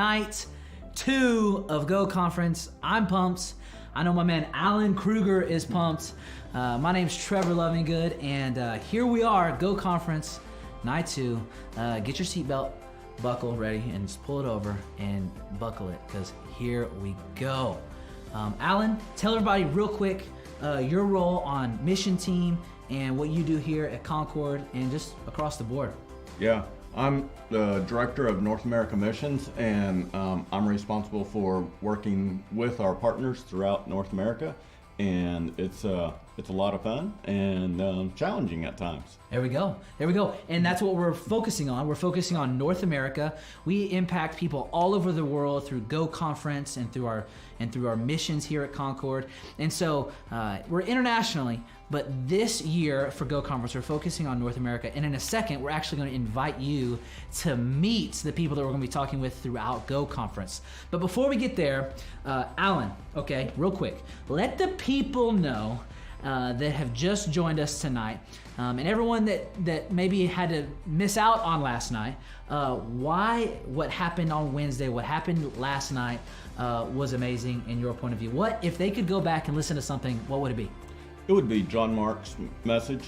night 2 of Go Conference. I'm pumped. I know my man Alan Kruger is pumped. My name's Trevor Lovingood, and here we are, Go Conference, night 2. Get your seatbelt buckle ready and just pull it over and buckle it, because here we go. Alan, tell everybody real quick your role on mission team and what you do here at Concord and just across the board. Yeah, I'm the director of North America Missions, and I'm responsible for working with our partners throughout North America, and it's a lot of fun and challenging at times. There we go. And that's what we're focusing on. We're focusing on North America. We impact people all over the world through Go Conference and through our missions here at Concord. And so we're internationally, but this year for Go Conference, we're focusing on North America. And in a second, we're actually going to invite you to meet the people that we're going to be talking with throughout Go Conference. But before we get there, Alan, okay, real quick, let the people know that have just joined us tonight, and everyone that maybe had to miss out on last night, what happened on Wednesday, what happened last night was amazing in your point of view. What, if they could go back and listen to something, what would it be? It would be John Mark's message.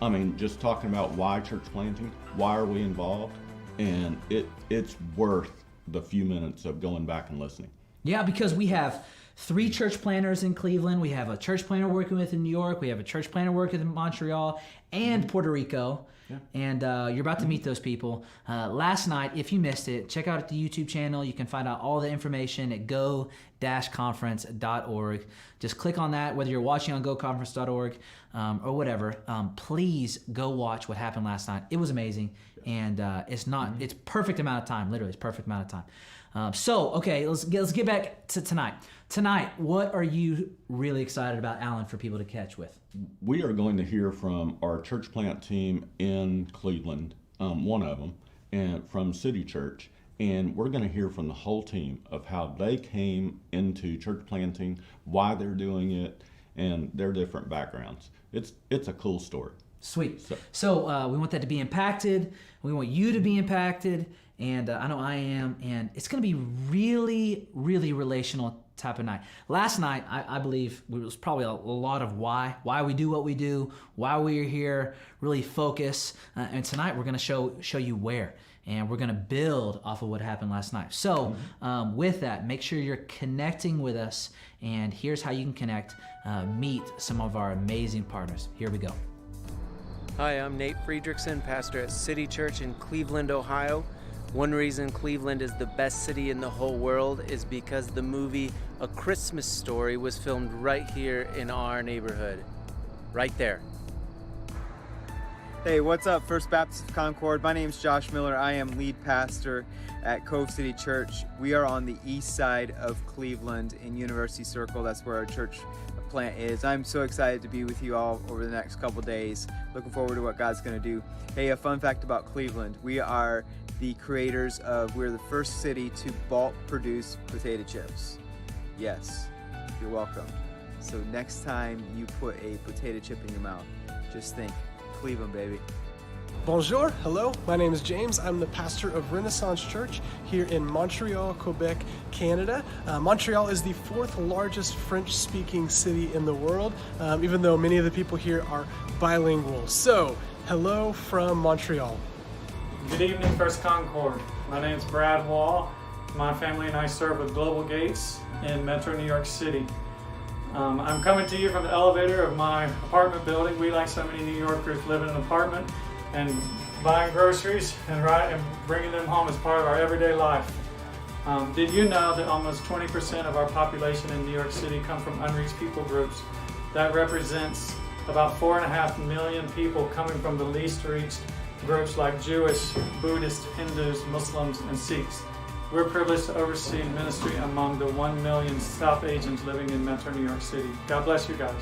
I mean, just talking about why church planting, why are we involved, and it's worth the few minutes of going back and listening. Yeah, because we have 3 church planners in Cleveland. We have a church planner working with in New York. We have a church planner working in Montreal and Puerto Rico. Yeah. And you're about to meet those people. Last night, if you missed it, check out the YouTube channel. You can find out all the information at go-conference.org. Just click on that, whether you're watching on goconference.org or whatever. Please go watch what happened last night. It was amazing. And it's perfect amount of time. Literally, it's perfect amount of time. Okay, let's get back to tonight. Tonight, what are you really excited about, Alan, for people to catch with? We are going to hear from our church plant team in Cleveland, one of them, and from City Church. And we're going to hear from the whole team of how they came into church planting, why they're doing it, and their different backgrounds. It's a cool story. Sweet. So we want that to be impacted. We want you to be impacted. And I know I am. And it's going to be really, really relational type of night. Last night, I believe it was probably a lot of why we do what we do, why we're here, really focus. And tonight we're going to show you where. And we're going to build off of what happened last night. So with that, make sure you're connecting with us. And here's how you can connect. Meet some of our amazing partners. Here we go. Hi, I'm Nate Friedrichsen, pastor at City Church in Cleveland, Ohio. One reason Cleveland is the best city in the whole world is because the movie A Christmas Story was filmed right here in our neighborhood. Right there. Hey, what's up, First Baptist of Concord? My name's Josh Miller. I am lead pastor at Cove City Church. We are on the east side of Cleveland in University Circle. That's where our church plant is. I'm so excited to be with you all over the next couple days. Looking forward to what God's going to do. Hey, a fun fact about Cleveland. We're the first city to bulk produce potato chips. Yes, you're welcome. So next time you put a potato chip in your mouth, just think Cleveland, baby. Bonjour, hello, my name is James. I'm the pastor of Renaissance Church here in Montreal, Quebec, Canada. Montreal is the 4th largest French-speaking city in the world, even though many of the people here are bilingual. So, hello from Montreal. Good evening, First Concord. My name is Brad Wall. My family and I serve with Global Gates in Metro New York City. I'm coming to you from the elevator of my apartment building. We, like so many New Yorkers, live in an apartment, and buying groceries and bringing them home is part of our everyday life. Did you know that almost 20% of our population in New York City come from unreached people groups? That represents about 4.5 million people coming from the least reached groups like Jewish, Buddhist, Hindus, Muslims, and Sikhs. We're privileged to oversee ministry among the 1 million South Asians living in Metro New York City. God bless you guys.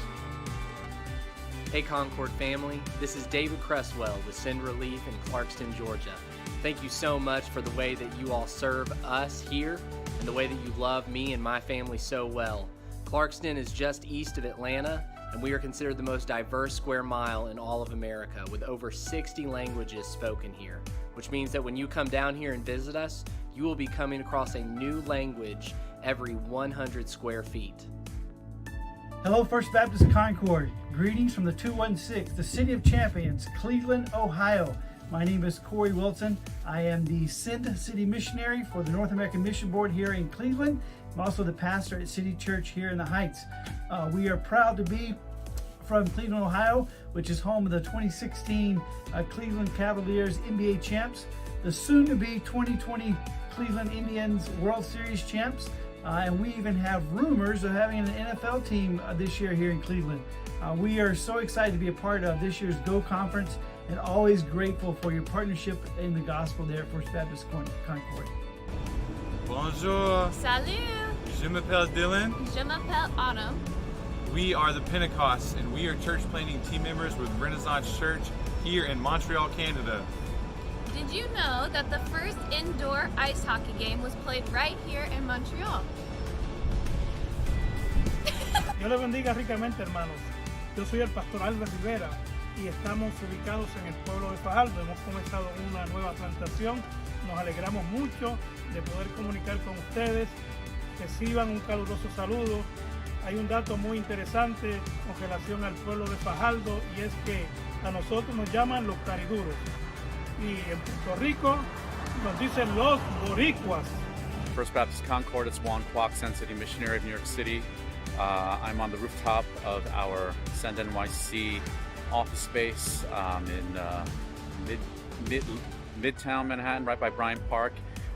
Hey Concord family, this is David Cresswell with Send Relief in Clarkston, Georgia. Thank you so much for the way that you all serve us here and the way that you love me and my family so well. Clarkston is just east of Atlanta, and we are considered the most diverse square mile in all of America, with over 60 languages spoken here, which means that when you come down here and visit us, You will be coming across a new language every 100 square feet. Hello, First Baptist Concord. Greetings from the 216, the City of Champions, Cleveland, Ohio. My name is Corey Wilson. I am the Send City Missionary for the North American Mission Board here in Cleveland. I'm also the pastor at City Church here in the Heights. We are proud to be from Cleveland, Ohio, which is home of the 2016 Cleveland Cavaliers NBA champs, the soon-to-be 2020 Cleveland Indians World Series champs, and we even have rumors of having an NFL team this year here in Cleveland. We are so excited to be a part of this year's Go Conference and always grateful for your partnership in the gospel there at First Baptist Concord. Bonjour. Salut. Je m'appelle Dylan. Je m'appelle Autumn. We are the Pentecost, and we are church planting team members with Renaissance Church here in Montreal, Canada. Did you know that the first indoor ice hockey game was played right here in Montreal? Dios les bendiga ricamente, hermanos. Yo soy el pastor Albert Rivera y estamos ubicados en el pueblo de Fajardo. Hemos comenzado una nueva plantación. Nos alegramos mucho de poder comunicar con ustedes. Reciban un caluroso saludo. Hay un dato muy interesante con relación al pueblo de Fajardo y es que a nosotros nos llaman los cariduros. Y en Puerto Rico nos dicen los boricuas. First Baptist Concord, it's Juan Kwok, Send City Missionary of New York City. I'm on the rooftop of our Send NYC office space in Midtown Manhattan, right by Bryant Park.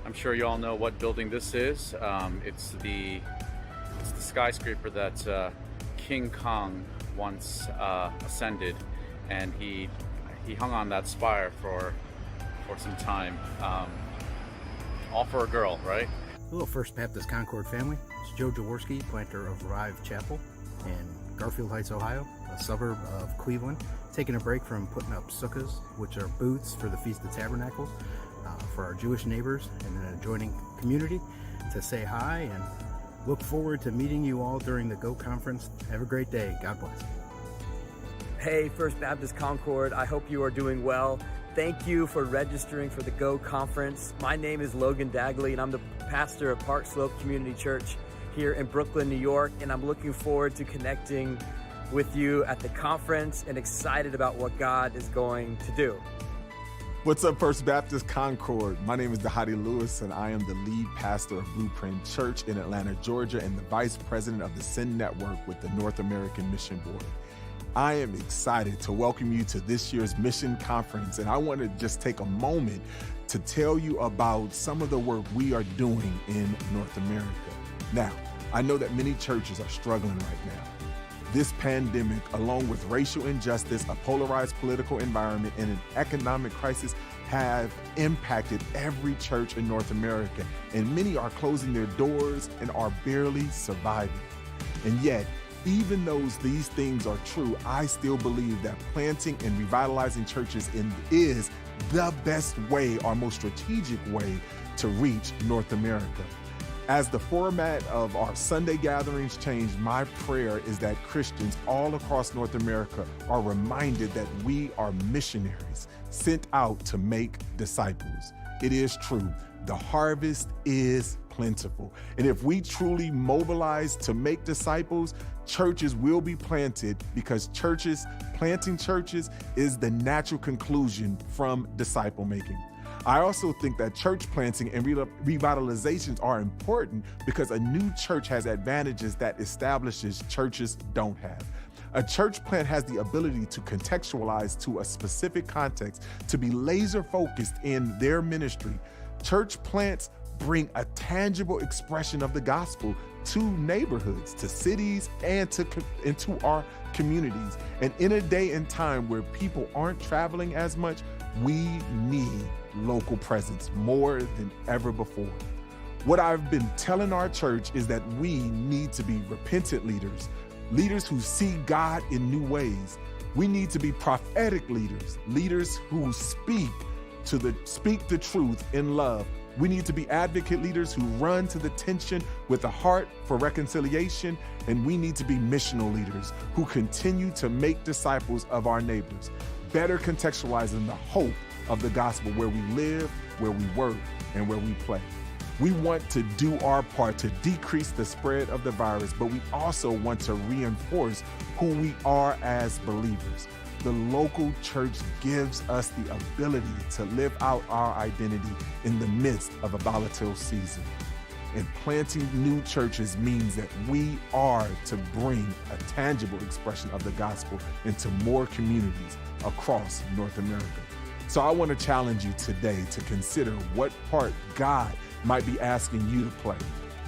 I'm sure you all know what building this is. It's the skyscraper that King Kong once ascended, and he hung on that spire for some time, all for a girl, right? Hello, First Baptist Concord family. It's Joe Jaworski, planter of Revive Chapel in Garfield Heights, Ohio, a suburb of Cleveland, taking a break from putting up sukkahs, which are booths for the Feast of Tabernacles, for our Jewish neighbors and an adjoining community, to say hi and look forward to meeting you all during the Go Conference. Have a great day. God bless. Hey, First Baptist Concord, I hope you are doing well. Thank you for registering for the Go Conference. My name is Logan Dagley, and I'm the pastor of Park Slope Community Church here in Brooklyn, New York, and I'm looking forward to connecting with you at the conference and excited about what God is going to do. What's up, First Baptist Concord? My name is Dahadi Lewis, and I am the lead pastor of Blueprint Church in Atlanta, Georgia, and the vice president of the Send Network with the North American Mission Board. I am excited to welcome you to this year's Mission Conference, and I want to just take a moment to tell you about some of the work we are doing in North America. Now, I know that many churches are struggling right now. This pandemic, along with racial injustice, a polarized political environment, and an economic crisis have impacted every church in North America, and many are closing their doors and are barely surviving. And yet, even though these things are true, I still believe that planting and revitalizing churches is the best way, our most strategic way, to reach North America. As the format of our Sunday gatherings change, my prayer is that Christians all across North America are reminded that we are missionaries sent out to make disciples. It is true, the harvest is plentiful. And if we truly mobilize to make disciples, churches will be planted, because planting churches is the natural conclusion from disciple making. I also think that church planting and revitalizations are important because a new church has advantages that established churches don't have. A church plant has the ability to contextualize to a specific context, to be laser focused in their ministry. Church plants bring a tangible expression of the gospel to neighborhoods, to cities, and to our communities. And in a day and time where people aren't traveling as much, we need local presence more than ever before. What I've been telling our church is that we need to be repentant leaders, leaders who see God in new ways. We need to be prophetic leaders, leaders who speak the truth in love. We need to be advocate leaders who run to the tension with a heart for reconciliation, and we need to be missional leaders who continue to make disciples of our neighbors, better contextualizing the hope of the gospel where we live, where we work, and where we play. We want to do our part to decrease the spread of the virus, but we also want to reinforce who we are as believers. The local church gives us the ability to live out our identity in the midst of a volatile season. And planting new churches means that we are to bring a tangible expression of the gospel into more communities across North America. So I want to challenge you today to consider what part God might be asking you to play.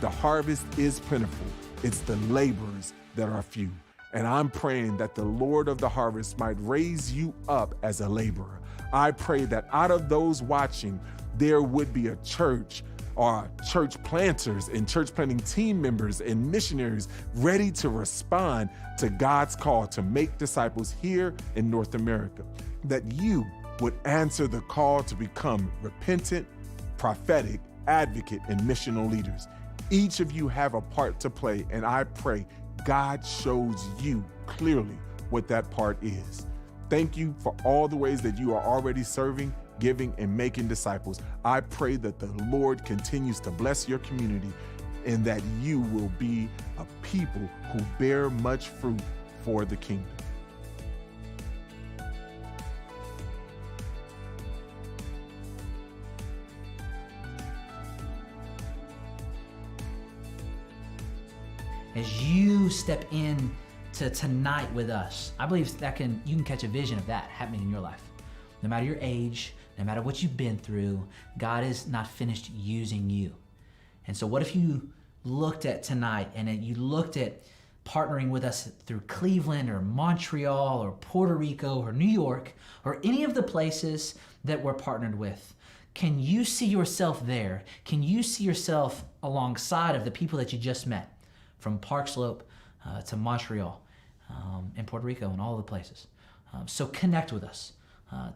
The harvest is plentiful. It's the laborers that are few. And I'm praying that the Lord of the harvest might raise you up as a laborer. I pray that out of those watching, there would be a church or church planters and church planting team members and missionaries ready to respond to God's call to make disciples here in North America. That you would answer the call to become repentant, prophetic, advocate, and missional leaders. Each of you have a part to play, and I pray God shows you clearly what that part is. Thank you for all the ways that you are already serving, giving, and making disciples. I pray that the Lord continues to bless your community and that you will be a people who bear much fruit for the kingdom. As you step in to tonight with us, I believe that you can catch a vision of that happening in your life. No matter your age, no matter what you've been through, God is not finished using you. And so what if you looked at tonight and you looked at partnering with us through Cleveland or Montreal or Puerto Rico or New York or any of the places that we're partnered with? Can you see yourself there? Can you see yourself alongside of the people that you just met? From Park Slope to Montreal and Puerto Rico and all the places. So connect with us.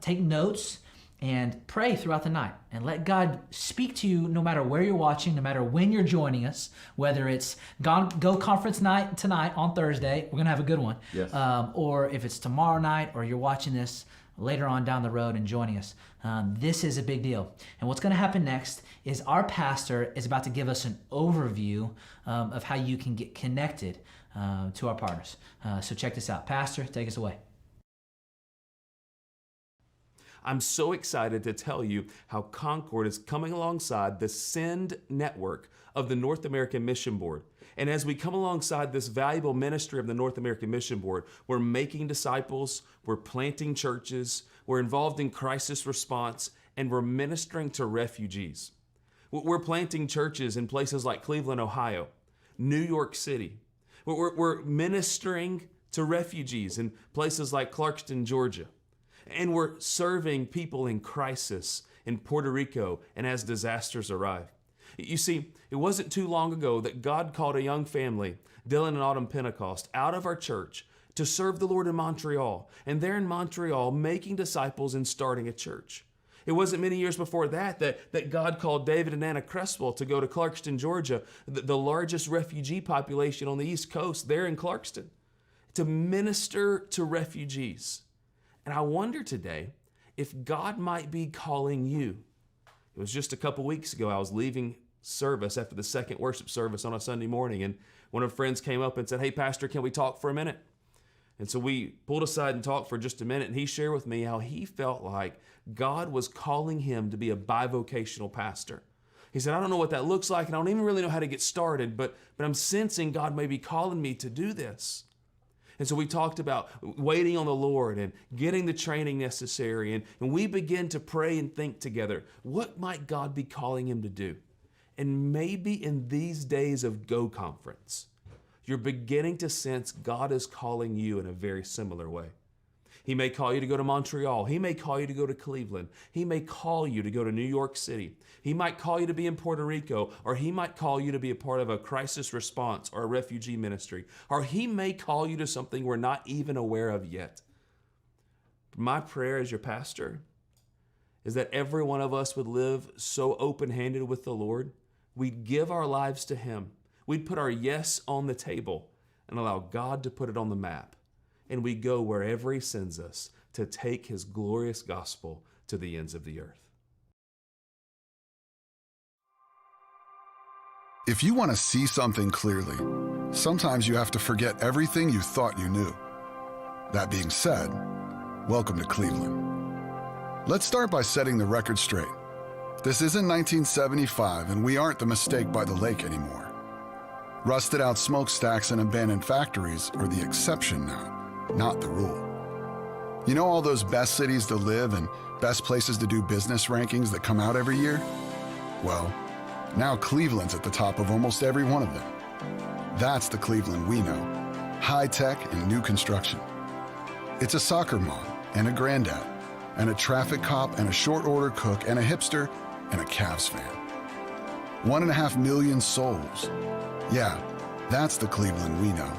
Take notes and pray throughout the night and let God speak to you no matter where you're watching, no matter when you're joining us, whether it's Go Conference night tonight on Thursday, we're going to have a good one, yes. Or if it's tomorrow night or you're watching this later on down the road and joining us. This is a big deal. And what's going to happen next is our pastor is about to give us an overview of how you can get connected to our partners. So check this out. Pastor, take us away. I'm so excited to tell you how Concord is coming alongside the Send network of the North American Mission Board. And as we come alongside this valuable ministry of the North American Mission Board, we're making disciples, we're planting churches, we're involved in crisis response, and we're ministering to refugees. We're planting churches in places like Cleveland, Ohio, New York City. We're ministering to refugees in places like Clarkston, Georgia. And we're serving people in crisis in Puerto Rico and as disasters arrive. You see, it wasn't too long ago that God called a young family, Dylan and Autumn Pentecost, out of our church to serve the Lord in Montreal. And they're in Montreal making disciples and starting a church. It wasn't many years before that God called David and Anna Cresswell to go to Clarkston, Georgia, the largest refugee population on the East Coast, there in Clarkston, to minister to refugees. And I wonder today if God might be calling you. It was just a couple weeks ago, I was leaving service after the second worship service on a Sunday morning, and one of our friends came up and said, "Hey, Pastor, can we talk for a minute?" And so we pulled aside and talked for just a minute, and he shared with me how he felt like God was calling him to be a bivocational pastor. He said, "I don't know what that looks like, and I don't even really know how to get started, but I'm sensing God may be calling me to do this." And so we talked about waiting on the Lord and getting the training necessary. And we began to pray and think together, what might God be calling him to do? And maybe in these days of Go Conference, you're beginning to sense God is calling you in a very similar way. He may call you to go to Montreal. He may call you to go to Cleveland. He may call you to go to New York City. He might call you to be in Puerto Rico, or he might call you to be a part of a crisis response or a refugee ministry, or he may call you to something we're not even aware of yet. My prayer as your pastor is that every one of us would live so open-handed with the Lord, we'd give our lives to him. We'd put our yes on the table and allow God to put it on the map. And we go wherever he sends us to take his glorious gospel to the ends of the earth. If you want to see something clearly, sometimes you have to forget everything you thought you knew. That being said, welcome to Cleveland. Let's start by setting the record straight. This isn't 1975, and we aren't the mistake by the lake anymore. Rusted out smokestacks and abandoned factories are the exception now, not the rule. You know all those best cities to live and best places to do business rankings that come out every year? Well, now Cleveland's at the top of almost every one of them. That's the Cleveland we know. High-tech and new construction. It's a soccer mom and a granddad and a traffic cop and a short-order cook and a hipster and a Cavs fan. 1.5 million souls. Yeah, that's the Cleveland we know.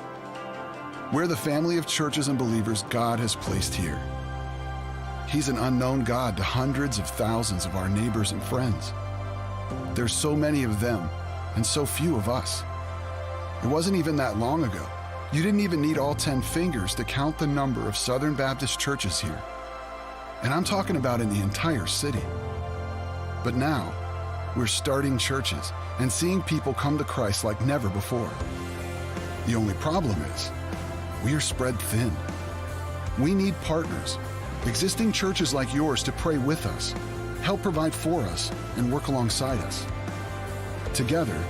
We're the family of churches and believers God has placed here. He's an unknown God to hundreds of thousands of our neighbors and friends. There's so many of them and so few of us. It wasn't even that long ago. You didn't even need all 10 fingers to count the number of Southern Baptist churches here. And I'm talking about in the entire city. But now, we're starting churches and seeing people come to Christ like never before. The only problem is, we are spread thin. We need partners, existing churches like yours to pray with us, help provide for us, and work alongside us. Together,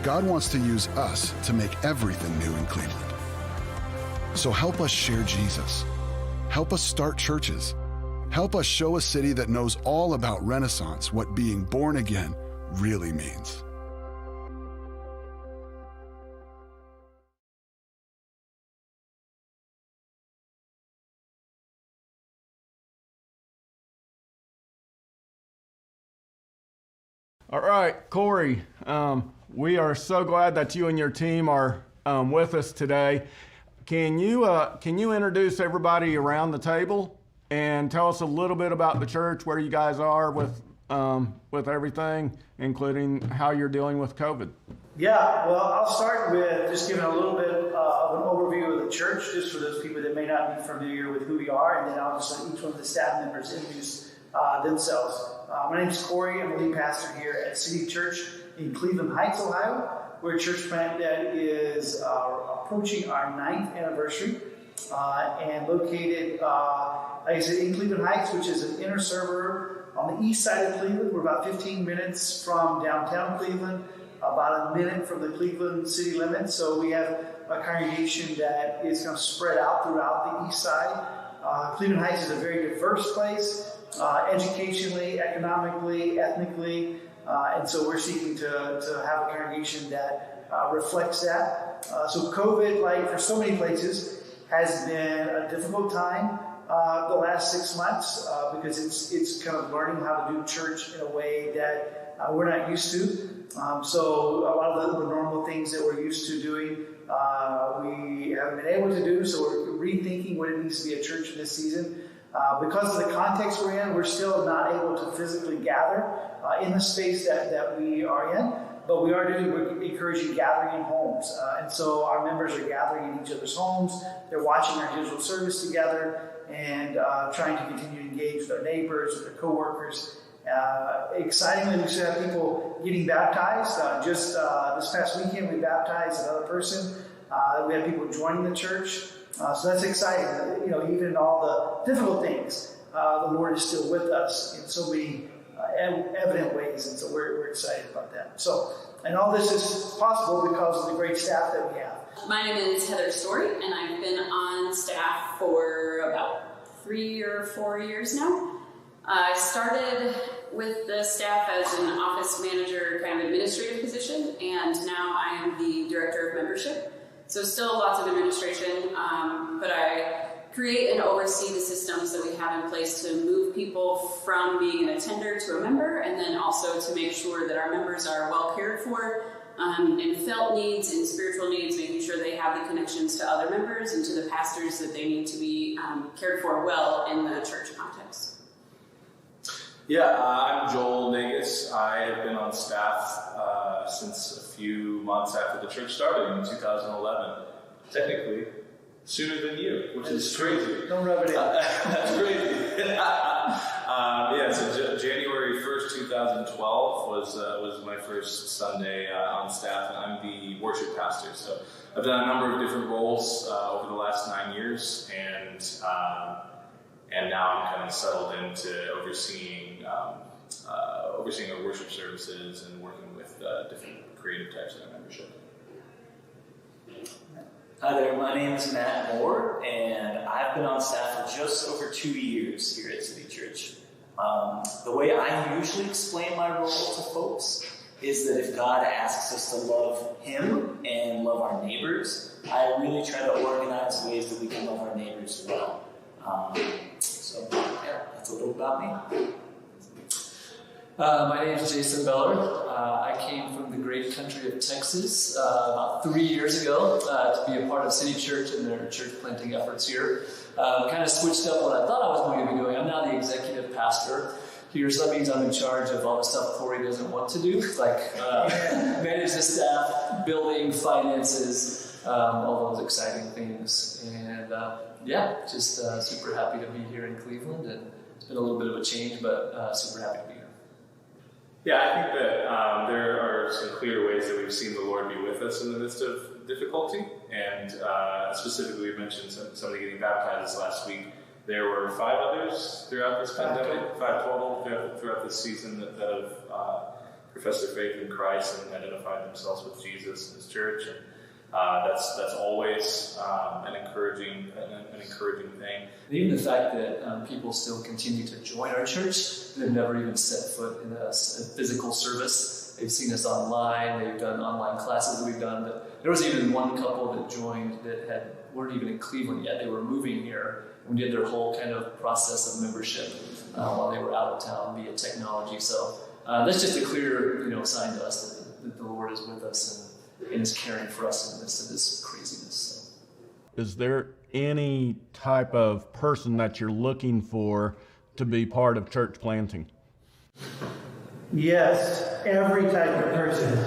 God wants to use us to make everything new in Cleveland. So help us share Jesus. Help us start churches. Help us show a city that knows all about Renaissance, what being born again really means. All right, Corey, we are so glad that you and your team are with us today. Can you introduce everybody around the table and tell us a little bit about the church, where you guys are with everything, including how you're dealing with COVID? Yeah, well, I'll start with just giving a little bit of an overview of the church, just for those people that may not be familiar with who we are, and then I'll just let each one of the staff members introduce themselves. My name is Corey. I'm the lead pastor here at City Church in Cleveland Heights, Ohio. We're a church plant that is approaching our 9th anniversary and located, like I said, in Cleveland Heights, which is an inner suburb on the east side of Cleveland. We're about 15 minutes from downtown Cleveland, about a minute from the Cleveland city limits. So we have a congregation that is kind of spread out throughout the east side. Cleveland Heights is a very diverse place. Educationally, economically, ethnically, and so we're seeking to have a congregation that reflects that. So COVID, like for so many places, has been a difficult time the last 6 months because it's kind of learning how to do church in a way that we're not used to. So a lot of the normal things that we're used to doing, we haven't been able to do, so we're rethinking what it means to be a church in this season. Because of the context we're in, we're still not able to physically gather in the space that we are in, but we're encouraging gathering in homes. And so our members are gathering in each other's homes. They're watching our digital service together and trying to continue to engage with their neighbors, with their coworkers. Excitingly, we still have people getting baptized. Just this past weekend, we baptized another person. We had people joining the church. So that's exciting. You know, even in all the difficult things, the Lord is still with us in so many evident ways, and so we're excited about that. So, and all this is possible because of the great staff that we have. My name is Heather Story, and I've been on staff for about 3 or 4 years now. I started with the staff as an office manager, kind of administrative position, and now I am the director of membership. So still lots of administration, but I create and oversee the systems that we have in place to move people from being an attender to a member, and then also to make sure that our members are well cared for in felt needs and spiritual needs, making sure they have the connections to other members and to the pastors that they need to be cared for well in the church context. Yeah, I'm Joel Negus. I have been on staff since a few months after the church started in 2011. Technically, sooner than you, which is crazy. Don't rub it in. That's crazy. So January 1st, 2012 was my first Sunday on staff, and I'm the worship pastor. So I've done a number of different roles over the last 9 years, and now I'm kind of settled into overseeing our worship services and working with different creative types of membership. Hi there, my name is Matt Moore, and I've been on staff for just over 2 years here at City Church. The way I usually explain my role to folks is that if God asks us to love Him and love our neighbors, I really try to organize ways that we can love our neighbors well. That's a little about me. My name is Jason Beller. I came from the great country of Texas about 3 years ago to be a part of City Church and their church planting efforts here. Kind of switched up what I thought I was going to be doing. I'm now the executive pastor here, so that means I'm in charge of all the stuff Corey doesn't want to do, like manage the staff, building, finances, all those exciting things. And just super happy to be here in Cleveland, and it's been a little bit of a change, but super happy to be here. Yeah, I think that there are some clear ways that we've seen the Lord be with us in the midst of difficulty. And specifically, we mentioned somebody getting baptized this last week. There were 5 others throughout this pandemic, 5 total throughout this season that have professed their faith in Christ and identified themselves with Jesus and His church. And that's always an encouraging thing. Even the fact that people still continue to join our church, they've never even set foot in a physical service. They've seen us online. They've done online classes that we've done. But there was even one couple that joined that weren't even in Cleveland yet. They were moving here. We did their whole kind of process of membership while they were out of town via technology. So that's just a clear, sign to us that the Lord is with us and is caring for us in the midst of this craziness. So. Is there any type of person that you're looking for to be part of church planting? Yes, every type of person.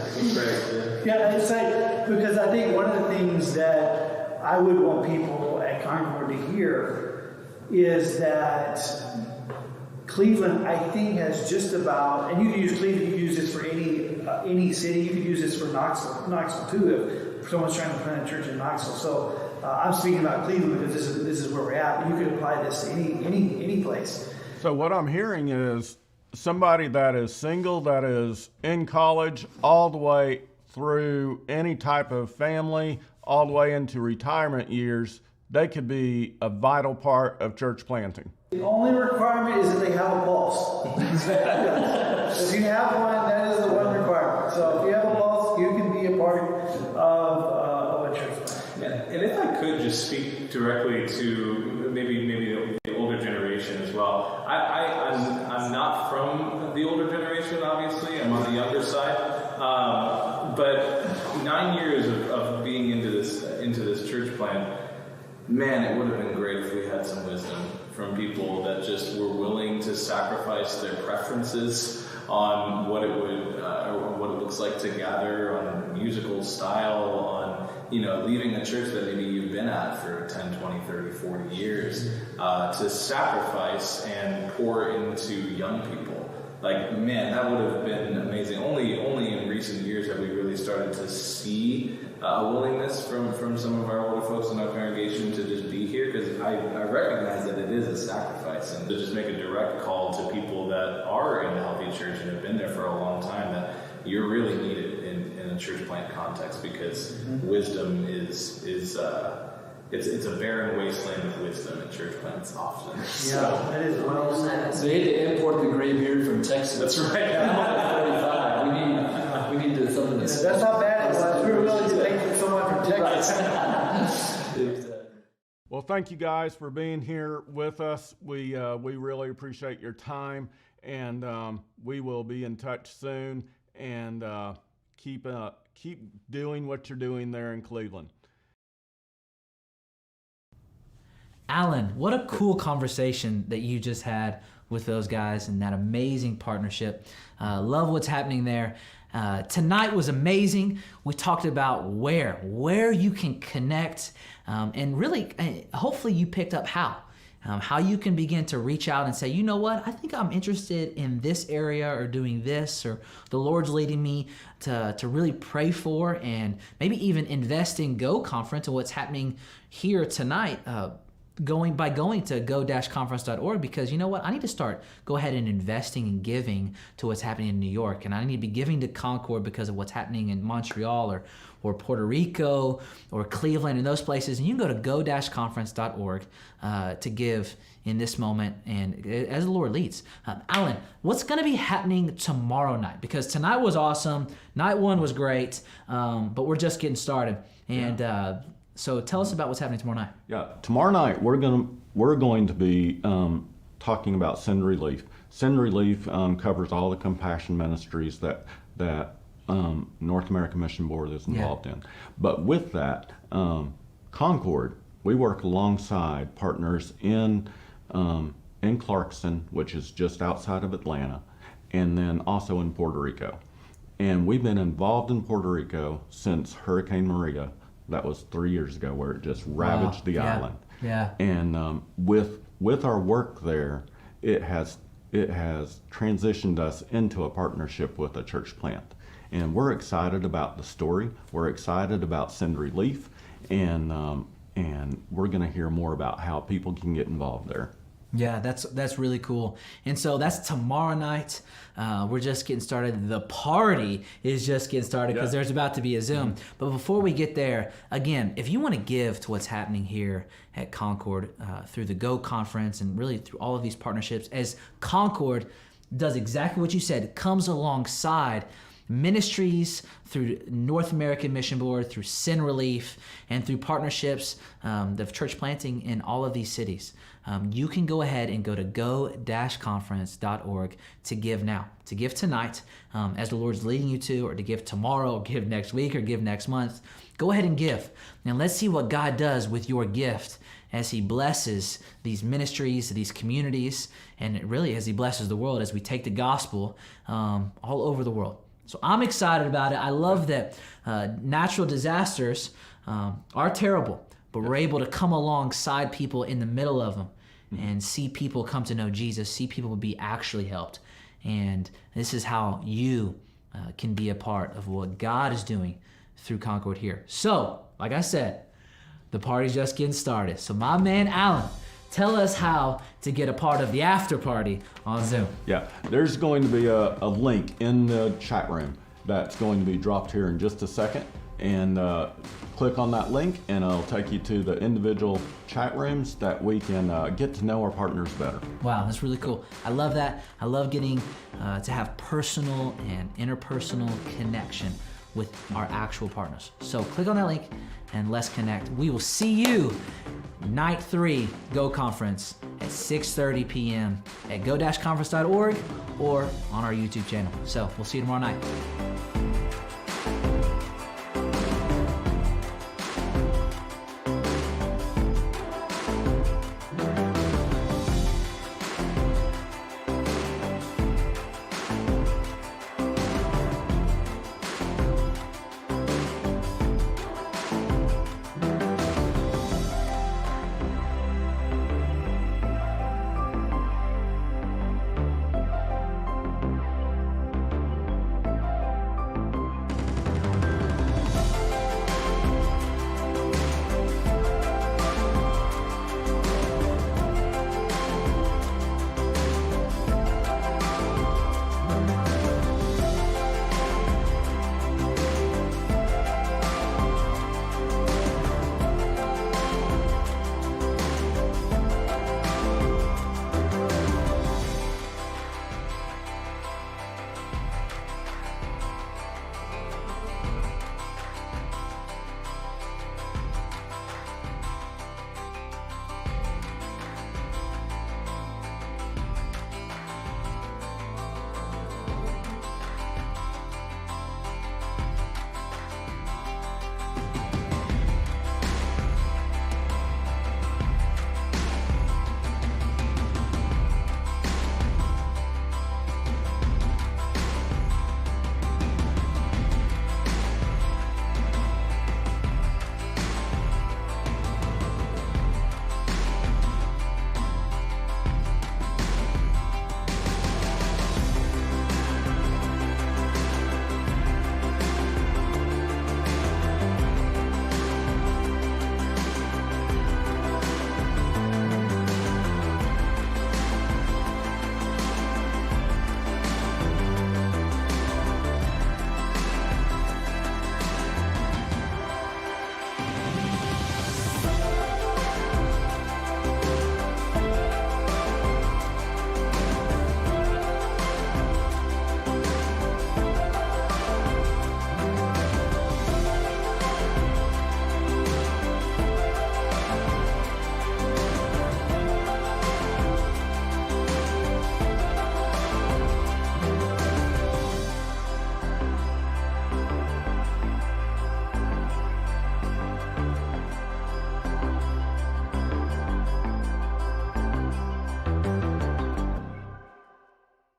Yeah, it's like, because I think one of the things that I would want people at Concord to hear is that Cleveland, I think, has just about, and you can use Cleveland, you can use this for any city, you can use this for Knoxville too, if someone's trying to plant a church in Knoxville. So I'm speaking about Cleveland because this is where we're at, but you could apply this to any place. So what I'm hearing is somebody that is single, that is in college, all the way through any type of family, all the way into retirement years, they could be a vital part of church planting. The only requirement is that they have a pulse. If you have one, that is the one requirement. So if you have a pulse, you can be a part of a church plant. And if I could just speak directly to maybe the older generation as well. I'm not from the older generation, obviously. I'm on the younger side. But 9 years of being into this church plant, man, it would have been great if we had some wisdom from people that just were willing to sacrifice their preferences on what it would or what it looks like to gather, on musical style, on leaving a church that maybe you've been at for 10, 20, 30, 40 years, to sacrifice and pour into young people. Like, man, that would have been amazing. Only in recent years have we really started to see a willingness from some of our older folks in our congregation to just be here, because I recognize that it is a sacrifice, and to just make a direct call to people that are in a healthy church and have been there for a long time, that you're really needed in a church plant context, because wisdom is it's a barren wasteland of wisdom in church plants often. Yeah, that is well said. So they had to import the gray beard from Texas. That's right. I'm only 35. We need something that's... That's not bad. We're willing to take someone from Texas. Well, thank you guys for being here with us. We really appreciate your time, and we will be in touch soon. And keep doing what you're doing there in Cleveland. Alan, what a cool conversation that you just had with those guys and that amazing partnership. Love what's happening there. Tonight was amazing. We talked about where you can connect, and really, hopefully you picked up how you can begin to reach out and say, you know what, I think I'm interested in this area or doing this, or the Lord's leading me to really pray for and maybe even invest in Go Conference and what's happening here tonight. Going to go-conference.org, because you know what, I need to go ahead and investing and giving to what's happening in New York, and I need to be giving to Concord because of what's happening in Montreal or Puerto Rico or Cleveland and those places. And you can go to go-conference.org to give in this moment and as the Lord leads. Alan, what's going to be happening tomorrow night? Because tonight was awesome, night one was great, but we're just getting started. And so tell us about what's happening tomorrow night. Yeah, tomorrow night we're going to be talking about Send Relief. Send Relief covers all the compassion ministries that North American Mission Board is involved in. But with that, Concord, we work alongside partners in Clarkston, which is just outside of Atlanta, and then also in Puerto Rico. And we've been involved in Puerto Rico since Hurricane Maria. That was 3 years ago, where it just ravaged the island. Yeah. And with our work there, it has transitioned us into a partnership with a church plant. And we're excited about the story. We're excited about Send Relief, and we're going to hear more about how people can get involved there. Yeah, that's really cool. And so that's tomorrow night. We're just getting started. The party is just getting started because there's about to be a Zoom. But before we get there, again, if you want to give to what's happening here at Concord through the Go Conference and really through all of these partnerships, as Concord does exactly what you said, it comes alongside ministries through North American Mission Board, through Sin Relief, and through partnerships of church planting in all of these cities. You can go ahead and go to go-conference.org to give now, to give tonight as the Lord's leading you to, or to give tomorrow, or give next week, or give next month. Go ahead and give. And let's see what God does with your gift as He blesses these ministries, these communities, and really as He blesses the world as we take the gospel all over the world. So I'm excited about it. I love that natural disasters are terrible, but we're able to come alongside people in the middle of them and see people come to know Jesus, see people be actually helped. And this is how you can be a part of what God is doing through Concord here. So, like I said, the party's just getting started. So my man, Alan, tell us how to get a part of the after party on Zoom. Yeah, there's going to be a link in the chat room that's going to be dropped here in just a second. And click on that link and it'll take you to the individual chat rooms that we can get to know our partners better. Wow, that's really cool. I love that. I love getting to have personal and interpersonal connection with our actual partners. So click on that link and let's connect. We will see you night 3 Go Conference at 6:30 p.m. at go-conference.org or on our YouTube channel. So we'll see you tomorrow night.